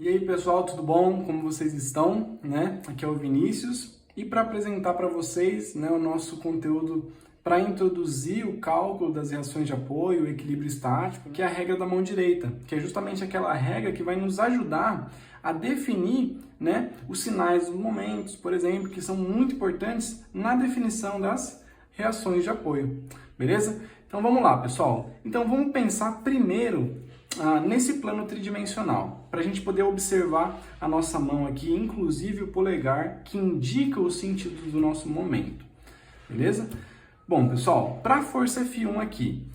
E aí pessoal, tudo bom? Como vocês estão? Aqui é o Vinícius e para apresentar para vocês o nosso conteúdo para introduzir o cálculo das reações de apoio, o equilíbrio estático, que é a regra da mão direita, que é justamente aquela regra que vai nos ajudar a definir os sinais dos momentos, por exemplo, que são muito importantes na definição das reações de apoio, beleza? Então vamos lá, pessoal. Então vamos pensar primeiro nesse plano tridimensional, para a gente poder observar a nossa mão aqui, inclusive o polegar, que indica o sentido do nosso momento, beleza? Bom, pessoal, para a força F1 aqui,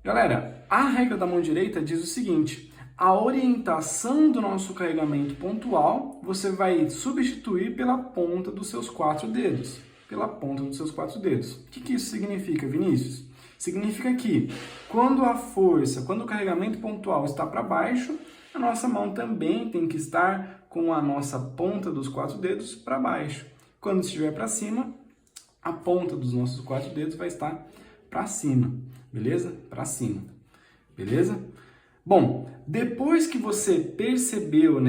galera, a regra da mão direita diz o seguinte: a orientação do nosso carregamento pontual você vai substituir pela ponta dos seus 4 dedos. Pela ponta dos seus 4 dedos. O que isso significa, Vinícius? Significa que quando o carregamento pontual está para baixo, a nossa mão também tem que estar com a nossa ponta dos 4 dedos para baixo. Quando estiver para cima, a ponta dos nossos 4 dedos vai estar para cima, beleza? Para cima, beleza? Bom, depois que você percebeu,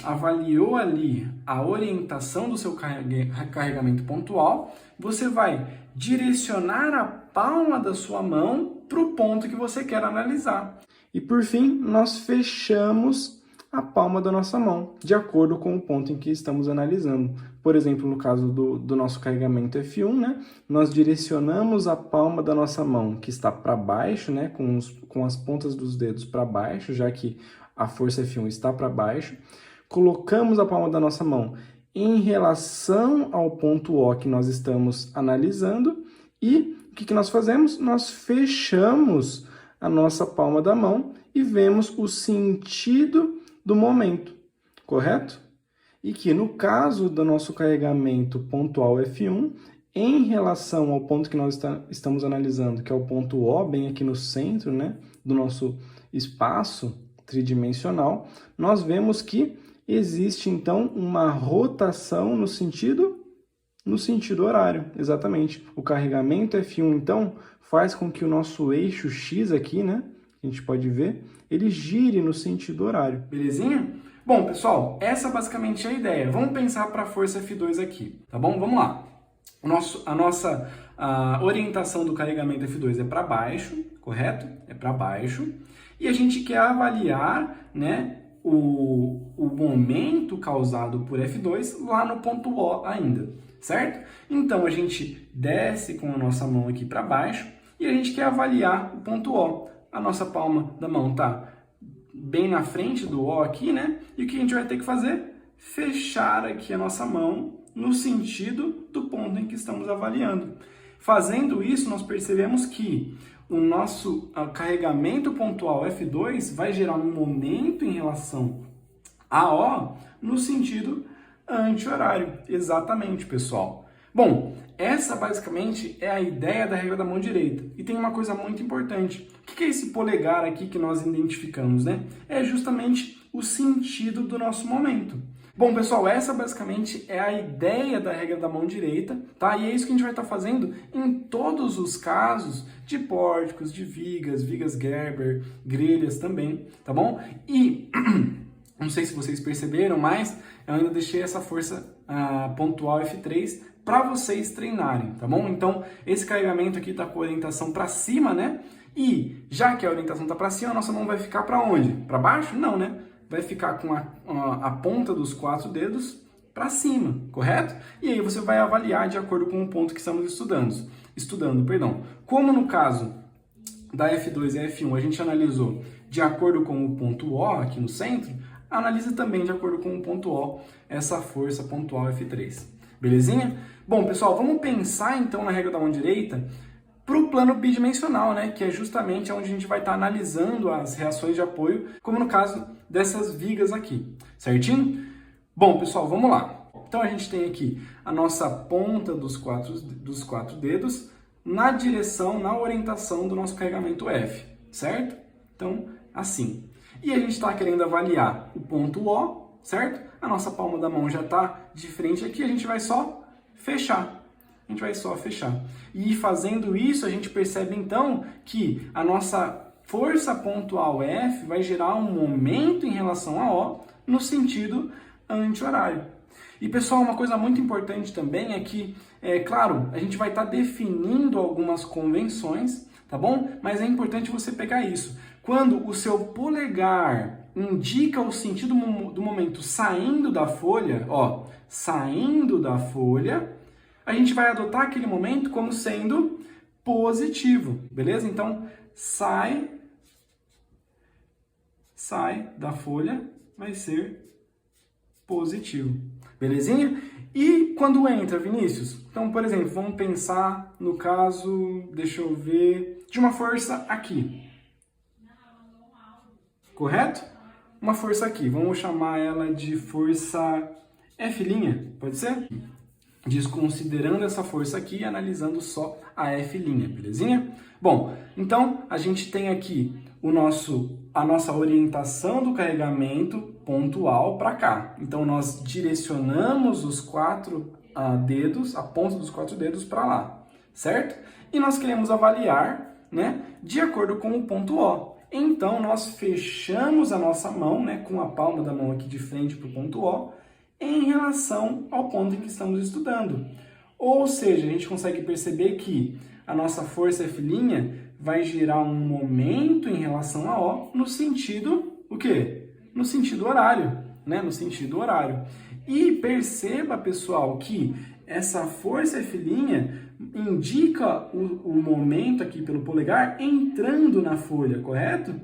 avaliou ali a orientação do seu carregamento pontual, você vai direcionar a palma da sua mão para o ponto que você quer analisar. E por fim, nós fechamos a palma da nossa mão, de acordo com o ponto em que estamos analisando. Por exemplo, no caso do nosso carregamento F1, nós direcionamos a palma da nossa mão, que está para baixo, com as pontas dos dedos para baixo, já que a força F1 está para baixo. Colocamos a palma da nossa mão em relação ao ponto O que nós estamos analisando e o que nós fazemos? Nós fechamos a nossa palma da mão e vemos o sentido do momento, correto? E que no caso do nosso carregamento pontual F1, em relação ao ponto que nós estamos analisando, que é o ponto O, bem aqui no centro do nosso espaço tridimensional, nós vemos que existe então uma rotação no sentido horário, exatamente. O carregamento F1 então faz com que o nosso eixo X aqui, a gente pode ver, ele gire no sentido horário. Belezinha? Bom, pessoal, essa basicamente é a ideia. Vamos pensar para a força F2 aqui, tá bom? Vamos lá. A nossa orientação do carregamento F2 é para baixo, correto? É para baixo. E a gente quer avaliar, o momento causado por F2 lá no ponto O ainda, certo? Então, a gente desce com a nossa mão aqui para baixo e a gente quer avaliar o ponto O. A nossa palma da mão está bem na frente do O aqui, E o que a gente vai ter que fazer? Fechar aqui a nossa mão no sentido do ponto em que estamos avaliando. Fazendo isso, nós percebemos que o nosso carregamento pontual F2 vai gerar um momento em relação a O no sentido anti-horário. Exatamente, pessoal. Bom, essa basicamente é a ideia da regra da mão direita. E tem uma coisa muito importante. O que é esse polegar aqui que nós identificamos, É justamente o sentido do nosso momento. Bom, pessoal, essa basicamente é a ideia da regra da mão direita, tá? E é isso que a gente vai estar fazendo em todos os casos de pórticos, de vigas Gerber, grelhas também, tá bom? E não sei se vocês perceberam, mas eu ainda deixei essa força pontual F3 para vocês treinarem, tá bom? Então, esse carregamento aqui está com a orientação para cima, E já que a orientação está para cima, a nossa mão vai ficar para onde? Para baixo? Não, Vai ficar com a ponta dos 4 dedos para cima, correto? E aí você vai avaliar de acordo com o ponto que estamos estudando. Como no caso da F2 e F1 a gente analisou de acordo com o ponto O aqui no centro, analise também de acordo com o ponto O essa força pontual F3. Belezinha? Bom, pessoal, vamos pensar então na regra da mão direita para o plano bidimensional, que é justamente onde a gente vai estar analisando as reações de apoio, como no caso dessas vigas aqui, certinho? Bom, pessoal, vamos lá. Então a gente tem aqui a nossa ponta dos quatro dedos na orientação do nosso carregamento F, certo? Então, assim. E a gente está querendo avaliar o ponto O, certo? A nossa palma da mão já está de frente aqui, a gente vai só fechar. E fazendo isso, a gente percebe então que a nossa força pontual F vai gerar um momento em relação a O no sentido anti-horário. E pessoal, uma coisa muito importante também é que, claro, a gente vai estar definindo algumas convenções, tá bom? Mas é importante você pegar isso. Quando o seu polegar indica o sentido do momento saindo da folha, ó, saindo da folha, a gente vai adotar aquele momento como sendo positivo, beleza? Então, sai da folha vai ser positivo, belezinha? E quando entra, Vinícius? Então, por exemplo, vamos pensar no caso, deixa eu ver, de uma força aqui. Correto? Uma força aqui, vamos chamar ela de força F', pode ser? Desconsiderando essa força aqui e analisando só a F', belezinha? Bom, então a gente tem aqui a nossa orientação do carregamento pontual para cá. Então nós direcionamos os 4 dedos, a ponta dos 4 dedos para lá, certo? E nós queremos avaliar, né, de acordo com o ponto O. Então nós fechamos a nossa mão, né, com a palma da mão aqui de frente para o ponto O, em relação ao ponto em que estamos estudando. Ou seja, a gente consegue perceber que a nossa força F' vai gerar um momento em relação a O no sentido, o quê? No sentido horário, né? No sentido horário. E perceba, pessoal, que essa força F' indica o momento aqui pelo polegar entrando na folha, correto?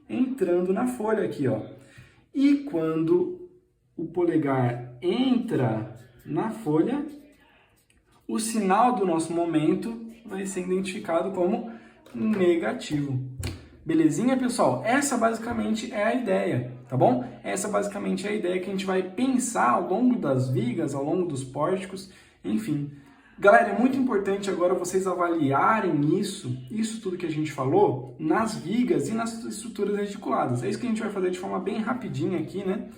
Entrando na folha aqui, ó. E quando o polegar entra na folha, o sinal do nosso momento vai ser identificado como negativo. Belezinha, pessoal? Essa basicamente é a ideia, tá bom? Essa basicamente é a ideia que a gente vai pensar ao longo das vigas, ao longo dos pórticos, enfim. Galera, é muito importante agora vocês avaliarem isso tudo que a gente falou, nas vigas e nas estruturas reticuladas. É isso que a gente vai fazer de forma bem rapidinha aqui, né?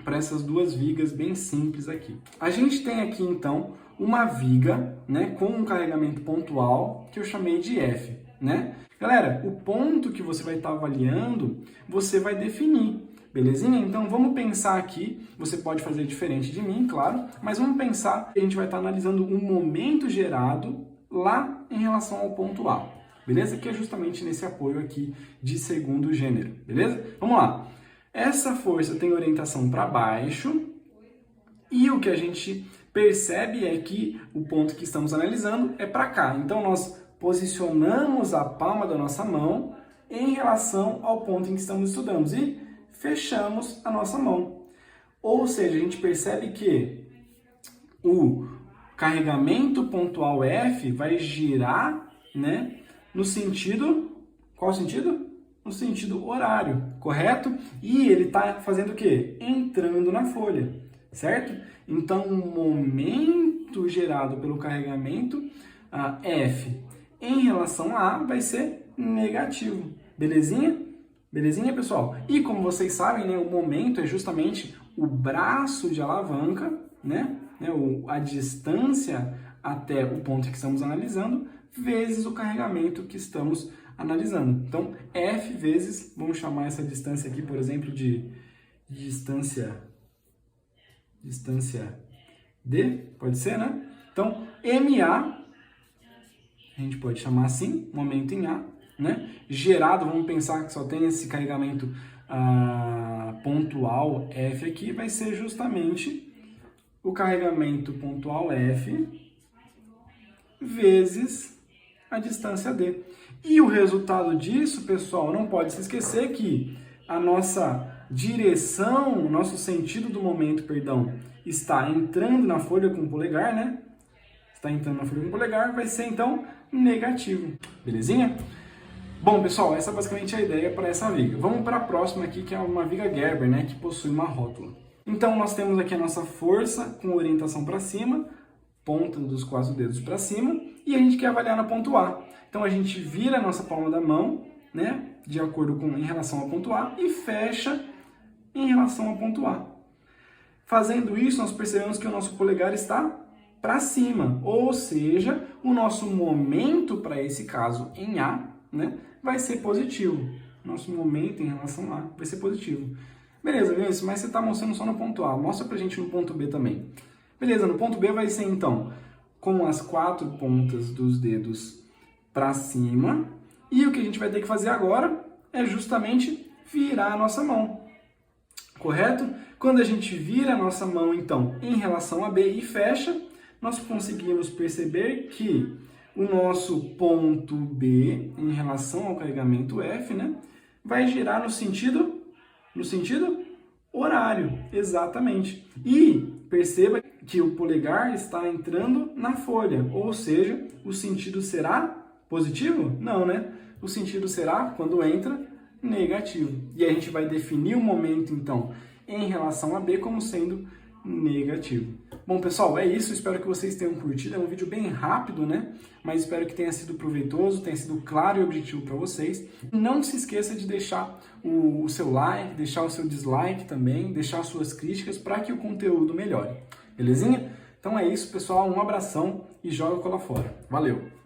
Para essas duas vigas bem simples aqui. A gente tem aqui, então, uma viga, né, com um carregamento pontual que eu chamei de F, né? Galera, o ponto que você vai estar avaliando, você vai definir, belezinha? Então, vamos pensar aqui, você pode fazer diferente de mim, claro, mas vamos pensar que a gente vai estar analisando um momento gerado lá em relação ao ponto A, beleza? Que é justamente nesse apoio aqui de segundo gênero, beleza? Vamos lá. Essa força tem orientação para baixo e o que a gente percebe é que o ponto que estamos analisando é para cá. Então, nós posicionamos a palma da nossa mão em relação ao ponto em que estamos estudando e fechamos a nossa mão. Ou seja, a gente percebe que o carregamento pontual F vai girar, né, no sentido... Qual sentido? No sentido horário, correto? E ele está fazendo o quê? Entrando na folha, certo? Então, o momento gerado pelo carregamento F em relação a A vai ser negativo, belezinha? Belezinha, pessoal? E como vocês sabem, né, o momento é justamente o braço de alavanca, né? A distância até o ponto que estamos analisando, vezes o carregamento que estamos analisando. Então, F vezes, vamos chamar essa distância aqui, por exemplo, de distância D, pode ser, né? Então, MA, a gente pode chamar assim, momento em A, né? Gerado, vamos pensar que só tem esse carregamento pontual F aqui, vai ser justamente o carregamento pontual F vezes a distância D. E o resultado disso, pessoal, não pode se esquecer que a nossa direção, o nosso sentido do momento, perdão, está entrando na folha com o polegar, né? Está entrando na folha com o polegar, vai ser, então, negativo. Belezinha? Bom, pessoal, essa basicamente é a ideia para essa viga. Vamos para a próxima aqui, que é uma viga Gerber, né? Que possui uma rótula. Então, nós temos aqui a nossa força com orientação para cima, ponta dos 4 dedos para cima, e a gente quer avaliar na ponto A. Então, a gente vira a nossa palma da mão, né, de acordo com em relação ao ponto A, e fecha em relação ao ponto A. Fazendo isso, nós percebemos que o nosso polegar está para cima, ou seja, o nosso momento para esse caso em A, né, vai ser positivo. Nosso momento em relação a vai ser positivo. Beleza, Vinícius, mas você está mostrando só no ponto A, mostra pra gente no ponto B também. Beleza, no ponto B vai ser então, com as 4 pontas dos dedos para cima, e o que a gente vai ter que fazer agora é justamente virar a nossa mão, correto? Quando a gente vira a nossa mão, então, em relação a B e fecha, nós conseguimos perceber que o nosso ponto B, em relação ao carregamento F, né, vai girar no sentido horário, exatamente. E perceba que o polegar está entrando na folha, ou seja, o sentido será positivo? Não, né? O sentido será, quando entra, negativo. E a gente vai definir o momento, então, em relação a B como sendo negativo. Bom, pessoal, é isso. Espero que vocês tenham curtido. É um vídeo bem rápido, né? Mas espero que tenha sido proveitoso, tenha sido claro e objetivo para vocês. Não se esqueça de deixar o seu like, deixar o seu dislike também, deixar suas críticas para que o conteúdo melhore. Belezinha? Então é isso, pessoal. Um abração e joga cola fora. Valeu!